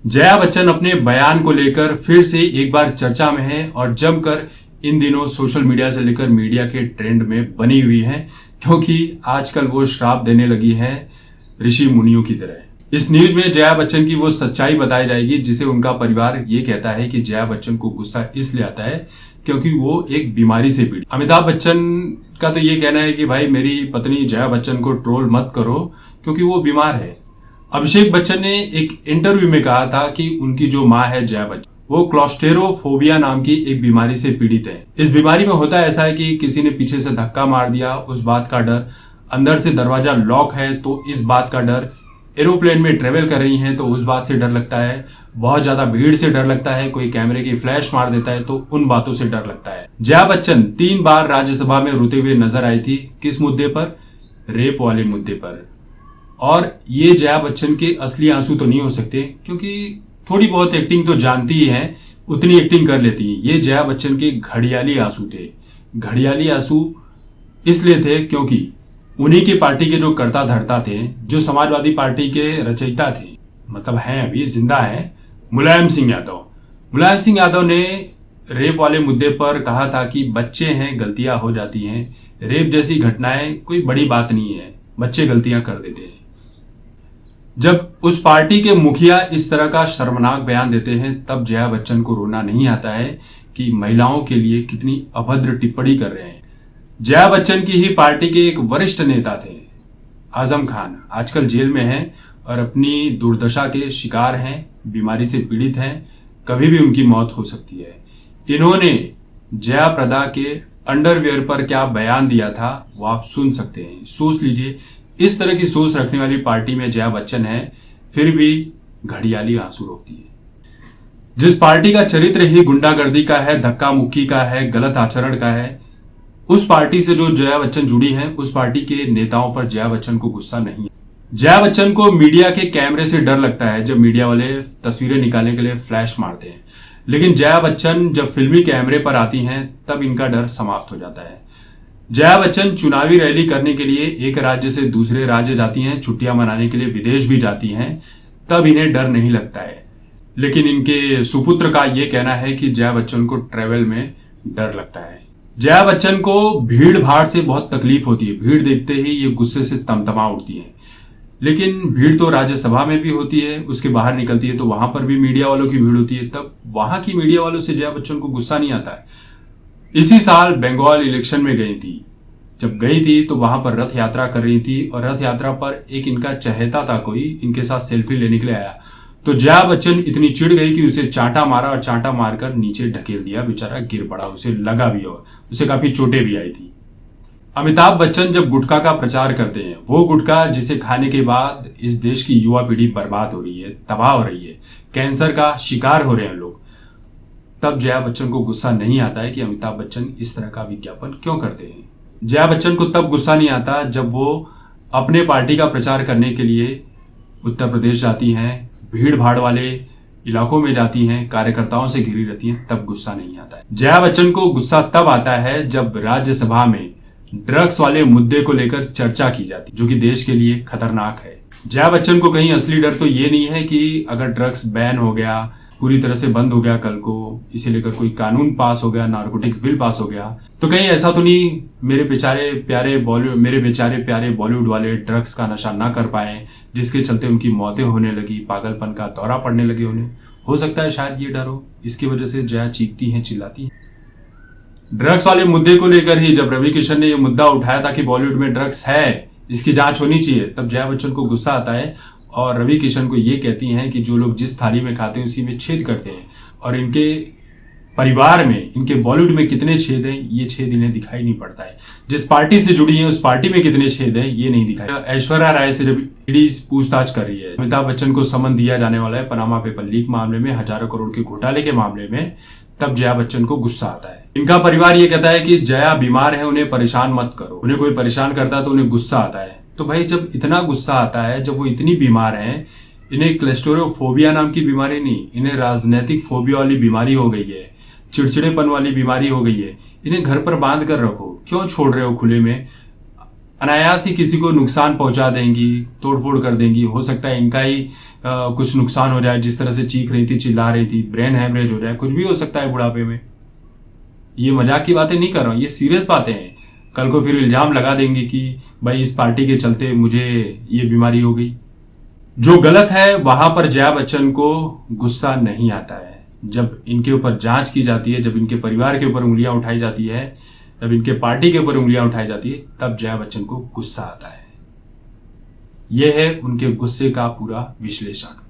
जया बच्चन अपने बयान को लेकर फिर से एक बार चर्चा में है और जमकर इन दिनों सोशल मीडिया से लेकर मीडिया के ट्रेंड में बनी हुई है, क्योंकि आजकल वो श्राप देने लगी है ऋषि मुनियों की तरह। इस न्यूज में जया बच्चन की वो सच्चाई बताई जाएगी जिसे उनका परिवार ये कहता है कि जया बच्चन को गुस्सा इसलिए आता है क्योंकि वो एक बीमारी से पीड़ित। अमिताभ बच्चन का तो ये कहना है कि भाई मेरी पत्नी जया बच्चन को ट्रोल मत करो क्योंकि वो बीमार है। अभिषेक बच्चन ने एक इंटरव्यू में कहा था कि उनकी जो मां है जया बच्चन, वो क्लॉस्टेरोफोबिया नाम की एक बीमारी से पीड़ित है। इस बीमारी में होता ऐसा है कि किसी ने पीछे से धक्का मार दिया, उस बात का डर, अंदर से दरवाजा लॉक है तो इस बात का डर, एरोप्लेन में ट्रेवल कर रही हैं तो उस बात से डर लगता है, बहुत ज्यादा भीड़ से डर लगता है, कोई कैमरे की फ्लैश मार देता है तो उन बातों से डर लगता है। जया बच्चन 3 बार राज्यसभा में रोते हुए नजर आई थी। किस मुद्दे पर? रेप वाले मुद्दे पर। और ये जया बच्चन के असली आंसू तो नहीं हो सकते क्योंकि थोड़ी बहुत एक्टिंग तो जानती ही हैं, उतनी एक्टिंग कर लेती हैं। ये जया बच्चन के घड़ियाली आंसू थे। घड़ियाली आंसू इसलिए थे क्योंकि उन्हीं की पार्टी के जो कर्ता धर्ता थे, जो समाजवादी पार्टी के रचयिता थे, मतलब हैं अभी जिंदा हैं, मुलायम सिंह यादव। मुलायम सिंह यादव ने रेप वाले मुद्दे पर कहा था कि बच्चे हैं, गलतियां हो जाती हैं, रेप जैसी घटनाएं कोई बड़ी बात नहीं है, बच्चे गलतियां कर देते हैं। जब उस पार्टी के मुखिया इस तरह का शर्मनाक बयान देते हैं तब जया बच्चन को रोना नहीं आता है कि महिलाओं के लिए कितनी अभद्र टिप्पणी कर रहे हैं। जया बच्चन की ही पार्टी के एक वरिष्ठ नेता थे आजम खान, आजकल जेल में हैं और अपनी दुर्दशा के शिकार हैं, बीमारी से पीड़ित हैं, कभी भी उनकी मौत हो सकती है। इन्होंने जया प्रदा के अंडरवियर पर क्या बयान दिया था वो आप सुन सकते हैं, सोच लीजिए। इस तरह की सोच रखने वाली पार्टी में जया बच्चन है, फिर भी घड़ियाली आंसू रोकती है। जिस पार्टी का चरित्र ही गुंडागर्दी का है, धक्का मुक्की का है, गलत आचरण का है, उस पार्टी से जो जया बच्चन जुड़ी है, उस पार्टी के नेताओं पर जया बच्चन को गुस्सा नहीं है। जया बच्चन को मीडिया के कैमरे से डर लगता है जब मीडिया वाले तस्वीरें निकालने के लिए फ्लैश मारते हैं, लेकिन जया बच्चन जब फिल्मी कैमरे पर आती हैं तब इनका डर समाप्त हो जाता है। जया बच्चन चुनावी रैली करने के लिए एक राज्य से दूसरे राज्य जाती हैं, छुट्टियां मनाने के लिए विदेश भी जाती हैं, तब इन्हें डर नहीं लगता है। लेकिन इनके सुपुत्र का यह कहना है कि जया बच्चन को ट्रेवल में डर लगता है। जया बच्चन को भीड़ भाड़ से बहुत तकलीफ होती है, भीड़ देखते ही ये गुस्से से तमतमा उठती है। लेकिन भीड़ तो राज्यसभा में भी होती है, उसके बाहर निकलती है तो वहां पर भी मीडिया वालों की भीड़ होती है, तब वहां की मीडिया वालों से जया बच्चन को गुस्सा नहीं आता है। इसी साल बंगाल इलेक्शन में गई थी, जब गई थी तो वहां पर रथ यात्रा कर रही थी और रथ यात्रा पर एक इनका चहेता था, कोई इनके साथ सेल्फी लेने के लिए आया, तो जया बच्चन इतनी चिढ़ गई कि उसे चांटा मारा और चांटा मारकर नीचे ढकेल दिया, बेचारा गिर पड़ा, उसे लगा भी और उसे काफी चोटें भी आई थी। अमिताभ बच्चन जब गुटखा का प्रचार करते हैं, वो गुटखा जिसे खाने के बाद इस देश की युवा पीढ़ी बर्बाद हो रही है, तबाह हो रही है, कैंसर का शिकार हो रहे हैं लोग, तब जया बच्चन को गुस्सा नहीं आता है कि अमिताभ बच्चन इस तरह का विज्ञापन क्यों करते हैं। जया बच्चन को तब गुस्सा नहीं आता जब वो अपने पार्टी का प्रचार करने के लिए उत्तर प्रदेश जाती हैं, भीड़ भाड़ वाले इलाकों में जाती हैं, कार्यकर्ताओं से घिरी रहती हैं, तब गुस्सा नहीं आता है। जया बच्चन को गुस्सा तब आता है जब राज्यसभा में ड्रग्स वाले मुद्दे को लेकर चर्चा की जाती, जो कि देश के लिए खतरनाक है। जया बच्चन को कहीं असली डर तो ये नहीं है कि अगर ड्रग्स बैन हो गया, पूरी तरह से बंद हो गया कल को, इसे लेकर कोई कानून पास हो गया, नारकोटिक्स बिल पास हो गया, तो कहीं ऐसा तो नहीं मेरे बेचारे प्यारे बॉलीवुड वाले ड्रग्स का नशा ना कर पाए, जिसके चलते उनकी मौतें होने लगी, पागलपन का दौरा पड़ने लगे उन्हें। हो सकता है शायद ये डर हो, इसकी वजह से जया चीखती हैं, चिल्लाती हैं। ड्रग्स वाले मुद्दे को लेकर ही जब रवि किशन ने यह मुद्दा उठाया था कि बॉलीवुड में ड्रग्स है, इसकी जांच होनी चाहिए, तब जया बच्चन को गुस्सा आता है और रवि किशन को ये कहती हैं कि जो लोग जिस थाली में खाते हैं उसी में छेद करते हैं, और इनके परिवार में, इनके बॉलीवुड में कितने छेद हैं ये छेद इन्हें दिखाई नहीं पड़ता है। जिस पार्टी से जुड़ी है उस पार्टी में कितने छेद हैं ये नहीं दिखाई। ऐश्वर्या राय से जब ईडी पूछताछ कर रही है, अमिताभ बच्चन को समन दिया जाने वाला है पनामा पेपर लीक मामले में, हजारों करोड़ के घोटाले के मामले में, तब जया बच्चन को गुस्सा आता है। इनका परिवार ये कहता है कि जया बीमार है, उन्हें परेशान मत करो, उन्हें कोई परेशान करता है तो उन्हें गुस्सा आता है। तो भाई जब इतना गुस्सा आता है, जब वो इतनी बीमार हैं, इन्हें क्लस्टरोफोबिया नाम की बीमारी नहीं, इन्हें राजनैतिक फोबिया वाली बीमारी हो गई है, चिड़चिड़ेपन वाली बीमारी हो गई है, इन्हें घर पर बांध कर रखो, क्यों छोड़ रहे हो खुले में? अनायास ही किसी को नुकसान पहुंचा देंगी, तोड़फोड़ कर देंगी। हो सकता है इनका ही कुछ नुकसान हो जाए, जिस तरह से चीख रही थी, चिल्ला रही थी, ब्रेन हैमरेज हो जाए, कुछ भी हो सकता है बुढ़ापे में। ये मजाक की बातें नहीं कर रहा हूं, ये सीरियस बातें हैं। कल को फिर इल्जाम लगा देंगे कि भाई इस पार्टी के चलते मुझे ये बीमारी हो गई। जो गलत है वहां पर जया बच्चन को गुस्सा नहीं आता है। जब इनके ऊपर जांच की जाती है, जब इनके परिवार के ऊपर उंगलियां उठाई जाती है, जब इनके पार्टी के ऊपर उंगलियां उठाई जाती है, तब जया बच्चन को गुस्सा आता है। यह है उनके गुस्से का पूरा विश्लेषण।